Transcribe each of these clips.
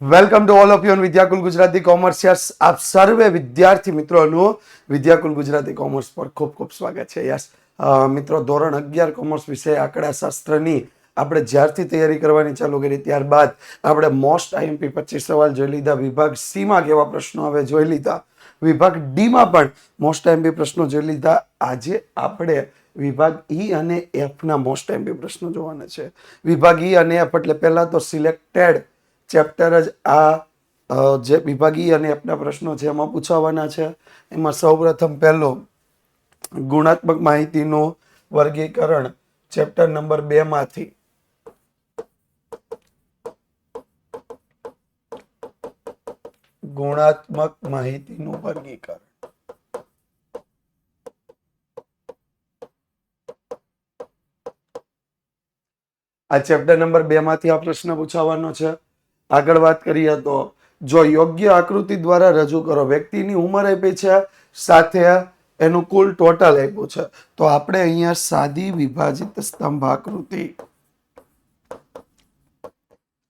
Welcome to all of you Vidyakul Gujarati commerce. Yes, આપ સર્વે વિદ્યાર્થી મિત્રોનું વિદ્યાકુલ ગુજરાતી કોમર્સ પર ખૂબ ખૂબ સ્વાગત છે. યસ મિત્રો, ધોરણ 11 કોમર્સ વિષય આંકડાશાસ્ત્રની આપણે જ્યારથી તૈયારી કરવાની ચાલુ કરી ત્યારબાદ આપણે મોસ્ટ આઈએમપી 25 સવાલ જોઈ લીધા. વિભાગ સી માં કેવા પ્રશ્નો આવે જોઈ લીધા. વિભાગ ડી માં પણ મોસ્ટ આઈએમપી પ્રશ્નો જોઈ લીધા. આજે આપણે વિભાગ ઈ અને એફ ના મોસ્ટ આઈએમપી પ્રશ્નો જોવાના છે. વિભાગ ઈ અને એફ એટલે પહેલા તો સિલેક્ટેડ ચેપ્ટર જ આ જે વિભાગીય અને એફના પ્રશ્નો છે એમાં પૂછાવાના છે. એમાં સૌપ્રથમ પહેલો ગુણાત્મક માહિતીનું વર્ગીકરણ ચેપ્ટર નંબર 2 માંથી ગુણાત્મક માહિતીનું વર્ગીકરણ. આ ચેપ્ટર નંબર 2 માંથી આ પ્રશ્ન પૂછાવાનો છે. આગળ વાત કરીએ તો જો યોગ્ય આકૃતિ દ્વારા રજૂ કરો, વ્યક્તિની ઉંમર આપી છે સાથે એનું કુલ ટોટલ આપ્યું છે, તો આપણે અહીંયા સાદી વિભાજિત સ્તંભ આકૃતિ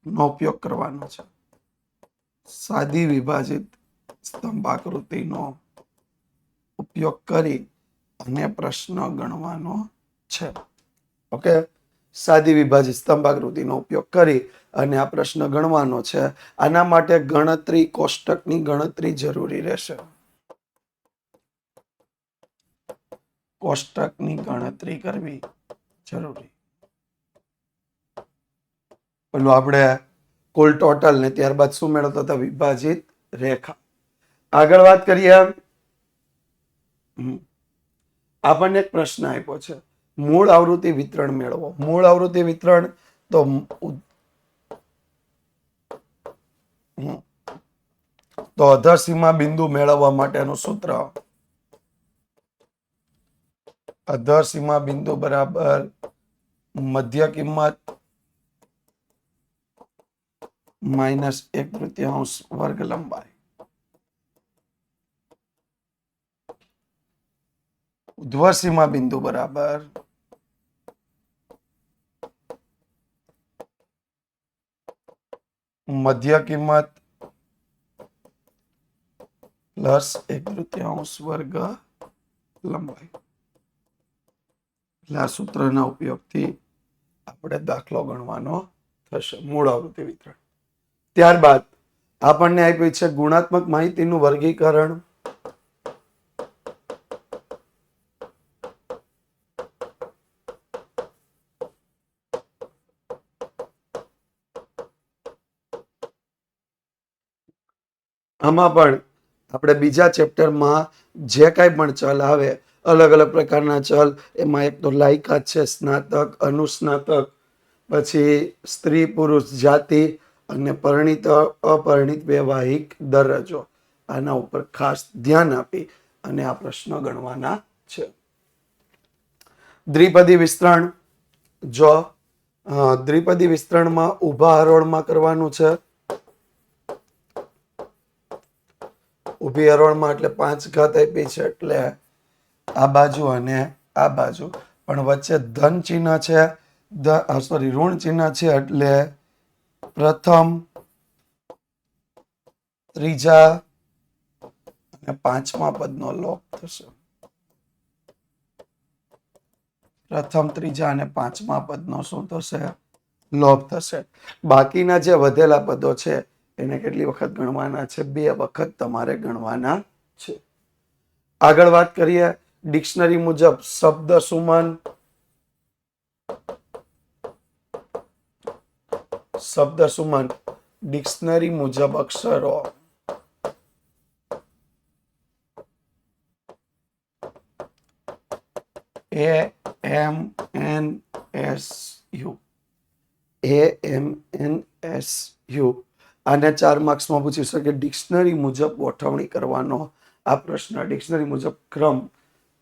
નો ઉપયોગ કરવાનો છે. સાદી વિભાજિત સ્તંભ આકૃતિનો ઉપયોગ કરી અને પ્રશ્ન ગણવાનો છે. ઓકે, સાદી વિભાજિત સ્તંભ આકૃતિનો ઉપયોગ કરી અને આ પ્રશ્ન ગણવાનો છે. આના માટે ગણતરી કોષ્ટકની ગણતરી જરૂરી રહેશે. કોષ્ટકની ગણતરી કરવી જરૂરી. પેલું આપણે કુલ ટોટલ ને ત્યારબાદ શું મેળવતા હતા? વિભાજિત રેખા. આગળ વાત કરીએ. આપણને એક પ્રશ્ન આપ્યો છે, મૂળ આવૃત્તિ વિતરણ મેળવો. મૂળ આવૃત્તિ વિતરણ તો અધરસીમા બિંદુ મેળવવા માટેનું સૂત્ર અધરસીમા બિંદુ બરાબર મધ્ય કિંમત -1/3 વર્ગ લંબાઈ. ઉર્ધ્વસીમા બિંદુ બરાબર મધ્ય કિંમત +1/3 વર્ગ લંબાઈ. એટલે આ સૂત્રના ઉપયોગથી આપણે દાખલો ગણવાનો થશે. મૂળ આવૃત્તિ વિતરણ. ત્યારબાદ આપણને આપ્યું છે ગુણાત્મક માહિતીનું વર્ગીકરણ. આમાં પણ આપણે બીજા ચેપ્ટરમાં જે કાંઈ પણ ચલ આવે, અલગ અલગ પ્રકારના ચલ, એમાં એક તો લાયકાત છે, સ્નાતક, અનુસ્નાતક, પછી સ્ત્રી પુરુષ જાતિ અને પરિણીત અપરિણીત વૈવાહિક દરજ્જો, આના ઉપર ખાસ ધ્યાન આપી અને આ પ્રશ્ન ગણવાના છે. દ્વિપદી વિસ્તરણ. જો દ્વિપદી વિસ્તરણમાં ઊભા હરોળમાં કરવાનું છે. ઊભી હરોળમાં એટલે 5 ઘાત આપી છે એટલે આ બાજુ અને આ બાજુ, પણ વચ્ચે ધન ચિહ્ન છે, ઋણ ચિહ્ન છે એટલે પ્રથમ, ત્રીજા અને પાંચમા પદનો લોપ થશે. પ્રથમ, ત્રીજા અને પાંચમા પદનો શું થશે? લોપ થશે. બાકીના જે વધેલા પદો છે એને કેટલી વખત ગણવાના છે? 2 વખત તમારે ગણવાના છે. આગળ વાત કરીએ. ડિક્શનરી મુજબ શબ્દ સુમન. શબ્દ સુમન ડિક્શનરી મુજબ અક્ષરો AMNSU. આને 4 માર્ક્સમાં પૂછી શકે. ડિક્શનરી મુજબ ગોઠવણી કરવાનો આ પ્રશ્ન. ડિક્શનરી મુજબ ક્રમ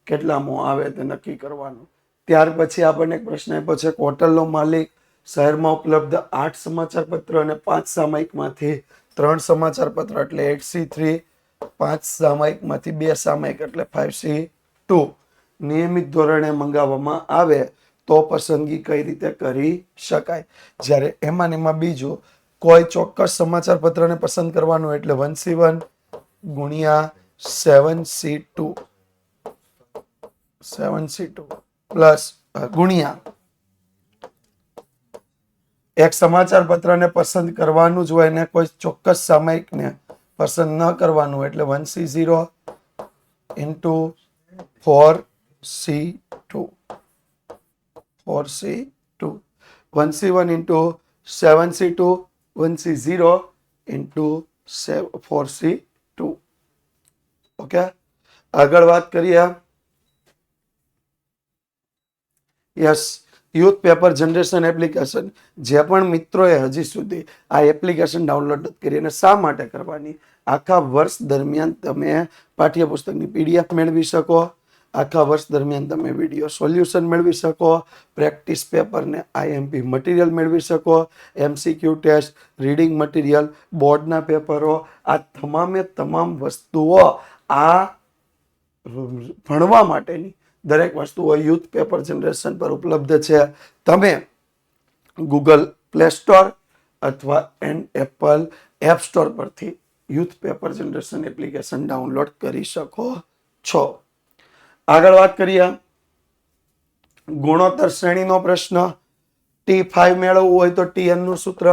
કેટલામો આવે તે નક્કી કરવાનો. ત્યાર પછી આપણને એક પ્રશ્ન આપ્યો છે, હોટલનો માલિક શહેરમાં ઉપલબ્ધ 8 સમાચાર પત્ર અને 5 સામાયિકમાંથી 3 સમાચાર પત્ર એટલે 8C3, 5 સામાયિકમાંથી 2 સામાયિક એટલે 5C2 નિયમિત ધોરણે મંગાવવામાં આવે તો પસંદગી કઈ રીતે કરી શકાય? જ્યારે એમાં બીજું કોઈ ચોક્કસ સમાચાર પત્રને પસંદ કરવાનું એટલે 1C1 ગુણ્યા 7C2 પ્લસ ગુણ્યા એક સમાચાર પત્રને પસંદ કરવાનું જ હોય ને કોઈ ચોક્કસ સામયિકને પસંદ ન કરવાનું એટલે 1C0 into 4C2 1C1 into 7C2 1C0 into 4C2. Okay, આગળ વાત કરીએ. Yes, youth paper generation application. જે પણ મિત્રોએ હજી સુધી આ એપ્લિકેશન ડાઉનલોડ નથી કરી અને શા માટે કરવાની? આખા વર્ષ દરમિયાન તમે પાઠ્યપુસ્તકની PDF મેળવી શકો, આખા વર્ષ દરમિયાન તમે વિડીયો સોલ્યુશન મેળવી શકો, પ્રેક્ટિસ પેપરને IMP મટીરિયલ મેળવી શકો, MCQ ટેસ્ટ, રીડિંગ મટીરિયલ, બોર્ડના પેપરો, આ તમામે તમામ વસ્તુઓ આ ભણવા માટેની દરેક વસ્તુઓ યુથ પેપર જનરેશન પર ઉપલબ્ધ છે. તમે ગૂગલ પ્લે સ્ટોર અથવા એપલ એપ સ્ટોર પરથી youth paper generation application download કરી શકો છો. આગળ વાત કરીએ. ગુણોત્તર શ્રેણીનો પ્રશ્ન. T5 મેળવવું હોય તો Tn નું સૂત્ર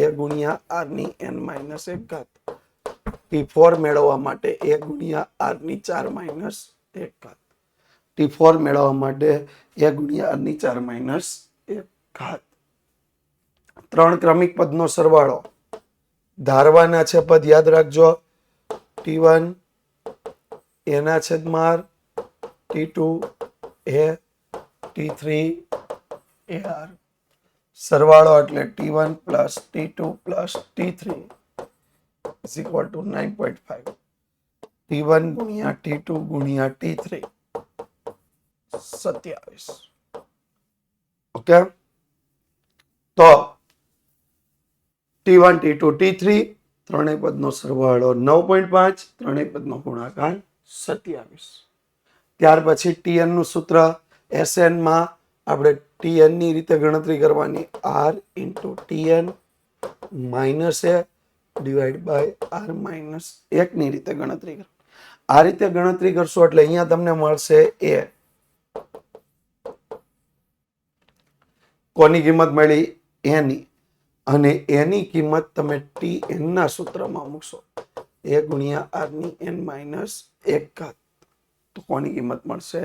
a ગુણ્યા r ની n માઇનસ 1 ઘાત. T4 મેળવવા માટે a ગુણ્યા r ની 4 માઇનસ 1 ઘાત. T4 મેળવવા માટે a ગુણ્યા r ની 4 માઇનસ 1 ઘાત. ત્રણ ક્રમિક પદનો સરવાળો. ધારવાના છે પદ યાદ રાખજો. T1 એના છેદમાં T2 એ T3 એ r. સરવાળો એટલે T1 plus T2 plus T3 is equal to 9.5. T1 ગુણ્યા T2 ગુણ્યા T3 27. ઓકે, તો T1 T2 T3 ત્રણેય પદનો સરવાળો 9.5, ત્રણેય પદનો ગુણાકાર 27. ત્યાર પછી Tn નું સૂત્ર. Sn માં આપણે Tn ની રીતે ગણતરી કરવાની. r into Tn minus a divide by r minus 1 ની રીતે ગણતરી કરવાની. આ રીતે ગણતરી કરશો એટલે અહીંયા તમને મળશે a. કોની કિંમત મળી? a ની. અને એની કિંમત તમે Tn ના સૂત્રમાં મૂકશો. a ગુણ્યા r ની n માઇનસ 1 ઘાત. તો કોની કિંમત મળશે?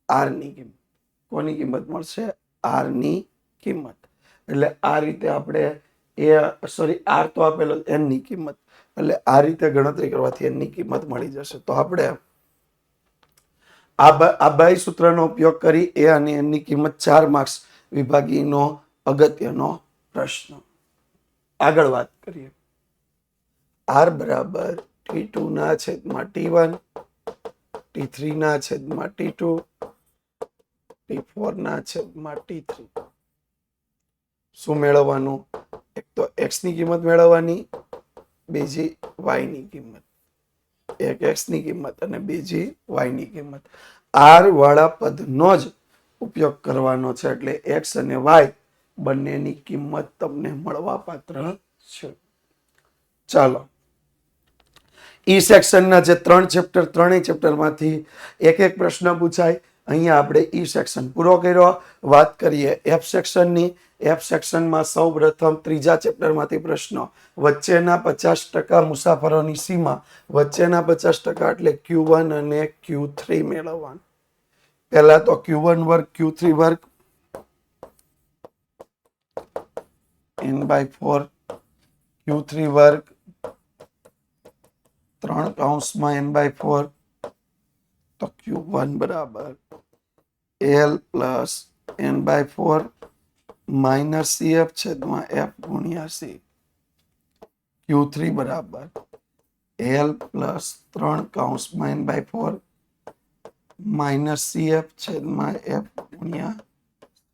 r ની કિંમત. કોની કિંમત મળશે? r ની કિંમત. એટલે આ રીતે આપણે r તો આપેલો n ની કિંમત, એટલે આ રીતે ગણતરી કરવાથી n ની કિંમત મળી જશે. તો આપણે આ બે સૂત્રનો ઉપયોગ કરી a અને n ની કિંમત 4 માર્ક્સ વિભાગીનો અગત્યનો પ્રશ્ન. આગળ વાત કરીએ. r બરાબર T2 ના છેદમાં T1, T3 ના છેદમાં T2, T4 ના છેદમાં T3. શું મેળવવાનું? એક તો x ની કિંમત મેળવવાની, બીજી y ની કિંમત. એક x ની કિંમત અને બીજી y ની કિંમત. r વાળા પદનો જ ઉપયોગ કરવાનો છે એટલે x અને y બંનેની કિંમત તમને મળવા પાત્ર છે. ચાલો, ઈ સેક્શનના જે 3 ચેપ્ટર, ત્રણેય ચેપ્ટરમાંથી એક એક પ્રશ્ન પૂછાય. અહીંયા આપણે ઈ સેક્શન પૂરો કર્યો. વાત કરીએ એફ સેક્શનની. એફ સેક્શનમાં સૌ પ્રથમ ત્રીજા ચેપ્ટરમાંથી પ્રશ્નો. વચ્ચેના 50% મુસાફરોની સીમા. વચ્ચેના 50% એટલે Q1 અને Q3 મેળવવાનું. પહેલા તો Q1 વર્ગ Q3 વર્ગ n/4 Q3 વર્ગ 3 કૌંસમાં n/4. તો Q1 બરાબર L plus n/4 minus CF છેદમાં F ગુણ્યા C. Q3 બરાબર L પ્લસ 3 કૌંસમાં n/4 માઇનસ CF છેદમાં F ગુણ્યા C.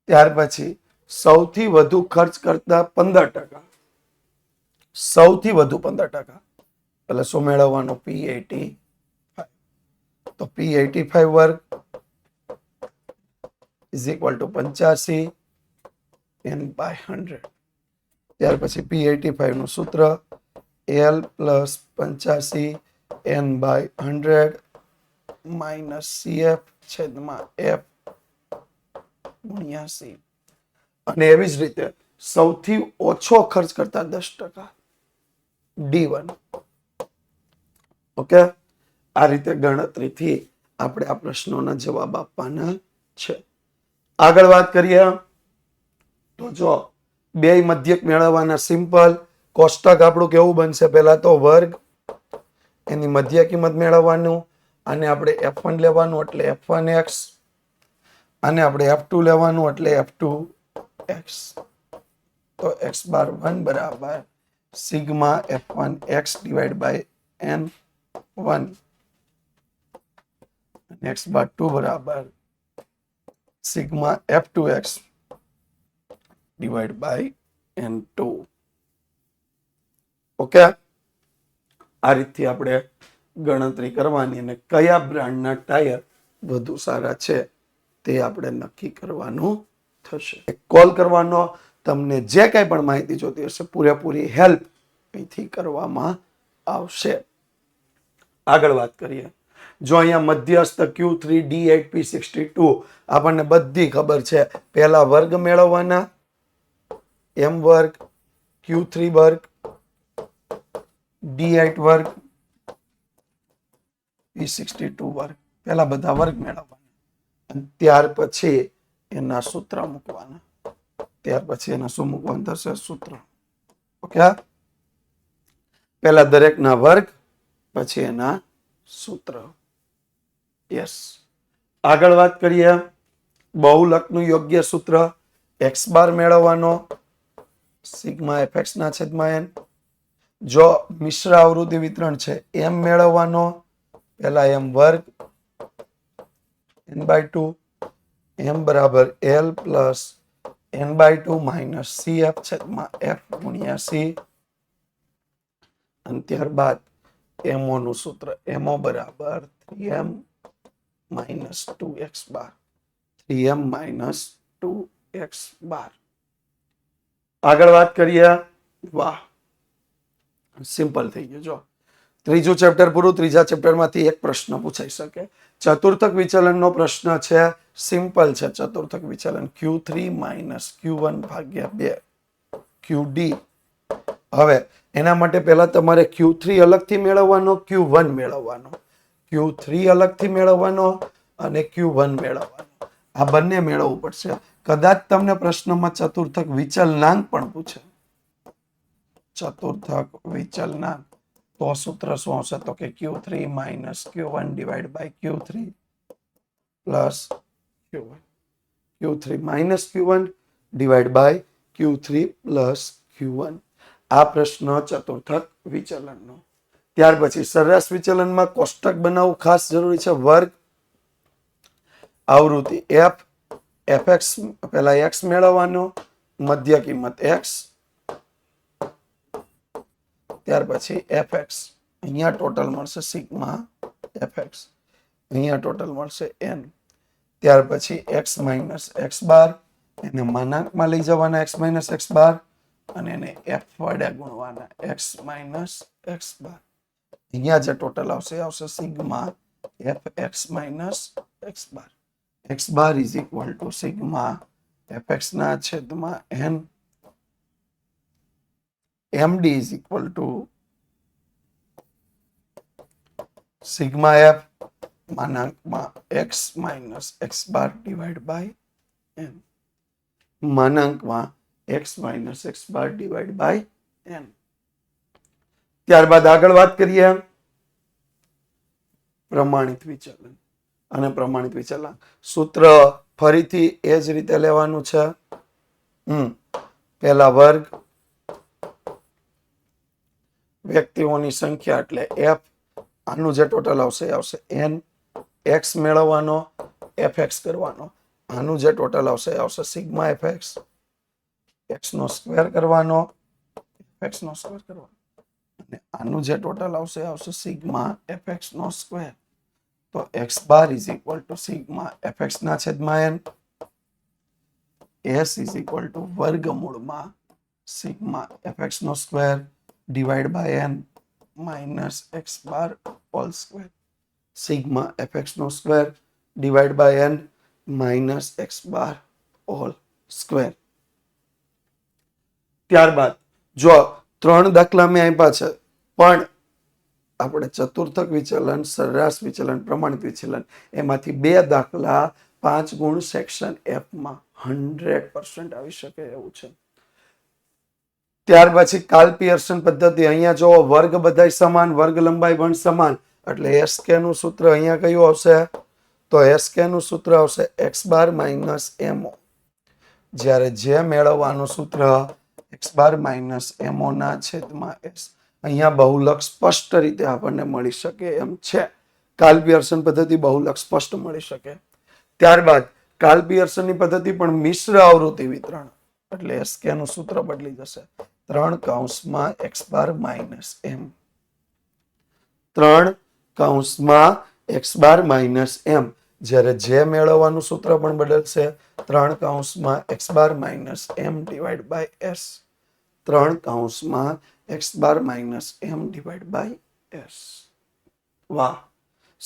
ત્યાર પછી સૌથી વધુ ખર્ચ કરતા 15%. સૌથી વધુ 15%. એટલે શું મેળવવાનું? P85. તો P85 વર્ગ is equal two 85 n by 100. ત્યાર પછી P85 નું સૂત્ર L plus 85 n by 100 minus CF છેદમાં F ગુણ્યા C. અને એવી જ રીતે સૌથી ઓછો ખર્ચ કરતા 10% D1. ઓકે, આ રીતે ગણતરીથી આપણે આ પ્રશ્નોના જવાબ આપવાના છે. આગળ વાત કરીએ તો જો બે મધ્યક મેળવવાના સિમ્પલ કોષ્ટક આપણું કેવું બનશે? પહેલા તો વર્ગ, એની મધ્ય કિંમત મેળવવાનું, અને આપણે F1 લેવાનું એટલે F1x, અને આપણે F2 લેવાનું એટલે F2x. તો x બાર 1 બરાબર sigma F1x divide by n1, અને x બાર 2 બરાબર sigma F2x divide by n2. Okay, આ રીતથી આપણે ગણતરી કરવાની, અને કયા બ્રાન્ડના ટાયર વધુ સારા છે તે આપણે નક્કી કરવાનું થશે. કોલ કરવાનો, તમને જે કંઈ પણ માહિતી જોતી હશે પૂરેપૂરી હેલ્પ અહીંથી કરવામાં આવશે. આગળ વાત કરીએ. જો અહીંયા મધ્યસ્થ Q3 D8 P62 આપણને બધી ખબર છે. પહેલા વર્ગ મેળવવાના, m વર્ગ, Q3 વર્ગ, D8 વર્ગ, P62 વર્ગ. પહેલા બધા વર્ગ મેળવવાના, અને ત્યાર પછી એના સૂત્ર મૂકવાના. ત્યાર પછી એના શું મૂકવાનું થશે? સૂત્ર. ઓકે, પહેલા દરેકના વર્ગ, પછી એના સૂત્ર. યસ. આગળ વાત કરીએ. બહુલકનું યોગ્ય સૂત્ર x બાર મેળવવાનો સિગ્મા fx ના છેદમાં n. જો મિશ્ર આવૃત્તિ વિતરણ છે m મેળવવાનો, પહેલા m વર્ગ n by 2, m બરાબર L plus n by 2 minus CF છેદમાં F ગુણ્યા C. અને ત્યારબાદ MO નું સૂત્ર MO બરાબર 3m માઇનસ 2x બાર, 3m માઇનસ 2x બાર. આગળ વાત કરીએ. વાહ, સિમ્પલ થઈ ગયું. જો ત્રીજું ચેપ્ટર પૂરું. ત્રીજા ચેપ્ટરમાંથી એક પ્રશ્ન પૂછાઈ શકે. ચતુર્થક વિચલનનો પ્રશ્ન છે. સિમ્પલ છે ચતુર્થક વિચલન. Q3 માઇનસ Q1 ભાગ્યા 2 QD. હવે એના માટે પહેલા તમારે Q3 અલગથી મેળવવાનો, Q1 મેળવવાનો. Q3 અલગથી મેળવવાનો અને Q1 મેળવવાનો. આ બંને મેળવવું પડશે. કદાચ તમને પ્રશ્નમાં ચતુર્થક વિચલનાંક પણ પૂછે. ચતુર્થક વિચલનાંક, તો સૂત્ર શું હશે? તો કે Q3 minus Q1 divide by Q3 plus Q1. Q3 minus Q1 divide by Q3 plus Q1. આ પ્રશ્ન ચતુર્થક વિચલનનો. ત્યાર પછી સરેરાશ વિચલનમાં કોષ્ટક બનાવવું ખાસ જરૂરી છે. વર્ગ, આવૃત્તિ f, fx પહેલા x મેળવવાનો, મધ્ય કિંમત x, ત્યાર પછી fx. અહીંયા ટોટલ મળશે સિગ્મા fx, અહીંયા ટોટલ મળશે n. ત્યાર પછી x માઇનસ x બાર, એને માનાંકમાં લઈ જવાના x માઇનસ x બાર, અને એને f વડે ગુણવાના x માઇનસ x બાર. અહીંયા જે ટોટલ આવશે sigma fx minus x bar. x bar is equal to sigma fx ના છેદમાં n, md is equal to sigma f માનાંકમાં x minus x bar divide by n, માનાંકમાં x minus x bar divide by n. ત્યારબાદ આગળ વાત કરીએ પ્રમાણિત વિચલન અને પ્રમાણિત વિચલન. સૂત્ર ફરીથી એ જ રીતે લેવાનું છે. પહેલા વર્ગ, વ્યક્તિઓની સંખ્યા એટલે f, આનું જે ટોટલ આવશે n, x મેળવવાનો, fx કરવાનો. આનું જે ટોટલ આવશે સિગ્મા fx, x નો સ્ક્વેર કરવાનો, fx નો સ્ક્વેર કરવાનો, અને આનું જે ટોટલ આવશે સિગ્મા fx નો સ્ક્વેર. તો x bar is equal to sigma fx ના છેદમાં n, s is equal to વર્ગમૂળમાં સિગ્મા એફએક્સ નો square divide by n minus x bar whole square. Sigma f x નો square divide by n minus x bar whole square. ત્યારબાદ જો 3 દાખલા મેં આપ્યા છે, પણ આપણે ચતુર્થક વિચલન, સરેરાશ વિચલન, પ્રમાણિત વિચલન એમાંથી 2 દાખલા 5 ગુણ સેક્શન એફ માં 100% આવી શકે એવું છે. ત્યાર પછી કાલ પિયર્સન પદ્ધતિ. અહીંયા જો વર્ગ બધાય સમાન, વર્ગ લંબાઈ પણ સમાન, એટલે એસકે નું સૂત્ર અહીંયા કયું આવશે? તો એસકે નું સૂત્ર આવશે એક્સ બાર માઇનસ એમઓ. જ્યારે જે મેળવવાનું સૂત્ર એક્સ બાર માઇનસ એમઓ ના છેદમાં એસ. અહીંયા બહુલક સ્પષ્ટ રીતે આપણને મળી શકે એમ છે. કાલ પિયર્સન પદ્ધતિ બહુલક સ્પષ્ટ મળી શકે. ત્યારબાદ કાલ પિયર્સનની પદ્ધતિ પણ મિશ્ર આવૃત્તિ વિતરણ, એટલે એસકે નું સૂત્ર બદલી જશે 3 કૌંસમાં એક્સ બાર માઇનસ એમ. 3 કૌંસમાં એક્સ બાર માઇનસ એમ. જ્યારે જે મેળવવાનું સૂત્ર પણ બદલશે 3 કૌંસમાં x bar minus m divide by s. 3 કૌંસમાં x bar minus m divide by s. વાહ,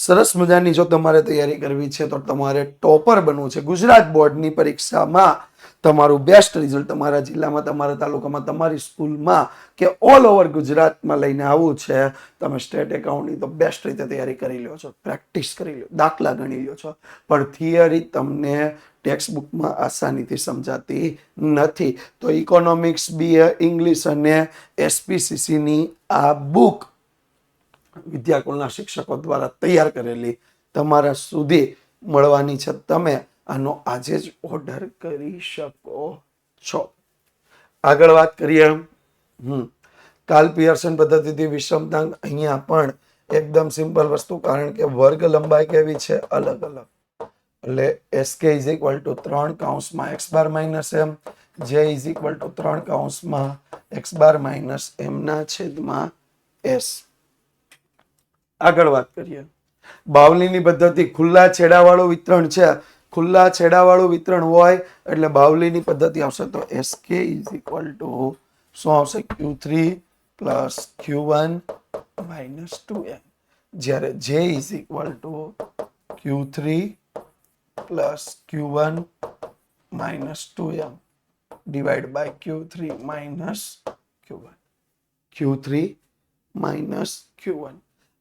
સરસ મજાની જો તમારે તૈયારી કરવી છે તો તમારે ટોપર બનવું છે ગુજરાત બોર્ડની પરીક્ષામાં. તમારું બેસ્ટ રિઝલ્ટ તમારા જિલ્લામાં, તમારા તાલુકામાં, તમારી સ્કૂલમાં કે ઓલ ઓવર ગુજરાતમાં લઈને આવવું છે. તમે સ્ટેટ એકાઉન્ટની તો બેસ્ટ રીતે તૈયારી કરી લ્યો છો, પ્રેક્ટિસ કરી લ્યો, દાખલા ગણી લ્યો છો, પણ થિયરી તમને ટેક્સ્ટ બુકમાં આસાનીથી સમજાતી નથી. તો ઇકોનોમિક્સ, બીએ, ઇંગ્લિશ અને એસપીસીસીની આ બુક વિદ્યાકુલના શિક્ષકો દ્વારા તૈયાર કરેલી તમારા સુધી મળવાની છે. તમે આનો આજે જ ઓર્ડર કરી શકો છો. આગળ વાત કરીએ. કાલ પિયર્સન પદ્ધતિથી વિષમતાંક. અહીંયા પણ એકદમ સિમ્પલ વસ્તુ, કારણ કે વર્ગ લંબાઈ કેવી છે? અલગ અલગ. એટલે એસકે ઇઝ ઇક્વલ ટુ 3 કૌંસમાં એક્સ બાર માઇનસ એમ, જે ઇઝ ઇક્વલ ટુ 3 કૌંસમાં એક્સ બાર માઇનસ એમ ના છેદમાં એસ. આગળ વાત કરીએ. બાવલીની પદ્ધતિ ખુલ્લા છેડાવાળું વિતરણ છે. ખુલ્લા છેડાવાળું વિતરણ હોય એટલે બાવલીની પદ્ધતિ આવશે તો એસકે ઇઝ ઇક્વલ ટુ શું આવશે? Q3 plus Q1 minus 2m. જ્યારે જે is equal to Q3 plus Q1 minus 2m divide by Q3 minus Q1. Q3 minus Q1.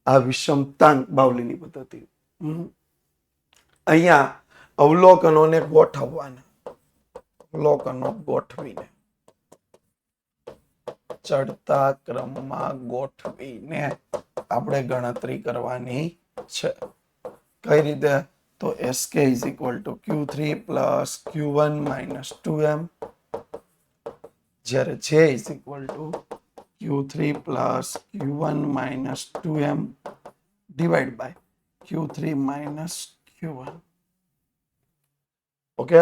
આ વિષમતાંક બાવલીની પદ્ધતિ. અહીંયા અવલોકનોને ગોઠવવાના, અવલોકનો ગોઠવીને, ચડતા ક્રમમાં ગોઠવીને આપણે ગણતરી કરવાની છે. કઈ રીતે? તો SK is equal to Q3 plus Q1 minus 2m, જ્યારે J is equal to Q3 plus Q1 minus 2m divided by Q3 minus Q1. Okay,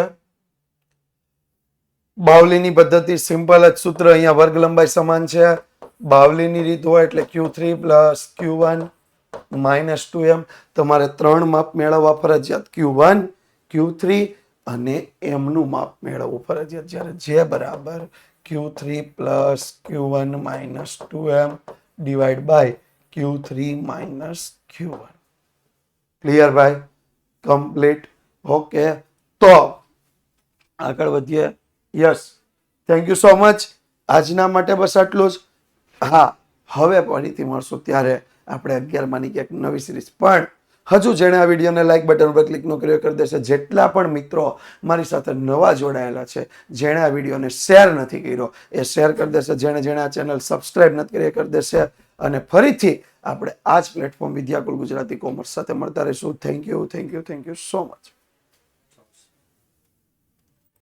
બાવલીની પદ્ધતિ સિમ્પલ જ સૂત્ર. અહીંયા વર્ગ લંબાઈ સમાન છે. બાવલીની રીત હોય એટલે Q3 plus Q1 minus 2m. તમારે 3 માપ મેળવવા ફરજિયાત, Q1, Q3 અને m નું માપ મેળવવું ફરજિયાત. જ્યારે J બરાબર Q3 plus Q1 minus 2m divided by Q3 minus Q1. Clear ભાઈ? કમ્પ્લીટ. ઓકે, તો આગળ વધીએ. Yes, thank you so much. આજના માટે બસ આટલું જ. હા, હવે ફરીથી મળશું ત્યારે આપણે 11માની ક્યાંક નવી સિરીઝ. પણ હજુ જેણે આ વિડીયોને લાઇક બટન પર ક્લિક ન કર્યો કરી દેશે. જેટલા પણ મિત્રો મારી સાથે નવા જોડાયેલા છે, જેણે આ વિડીયોને શેર નથી કર્યો એ શેર કરી દેશે. જેણે આ ચેનલ સબસ્ક્રાઇબ નથી કરી એ કરી દેશે. અને ફરીથી આપણે આ જ પ્લેટફોર્મ વિદ્યાકુલ ગુજરાતી કોમર્સ સાથે મળતા રહીશું. Thank you so much.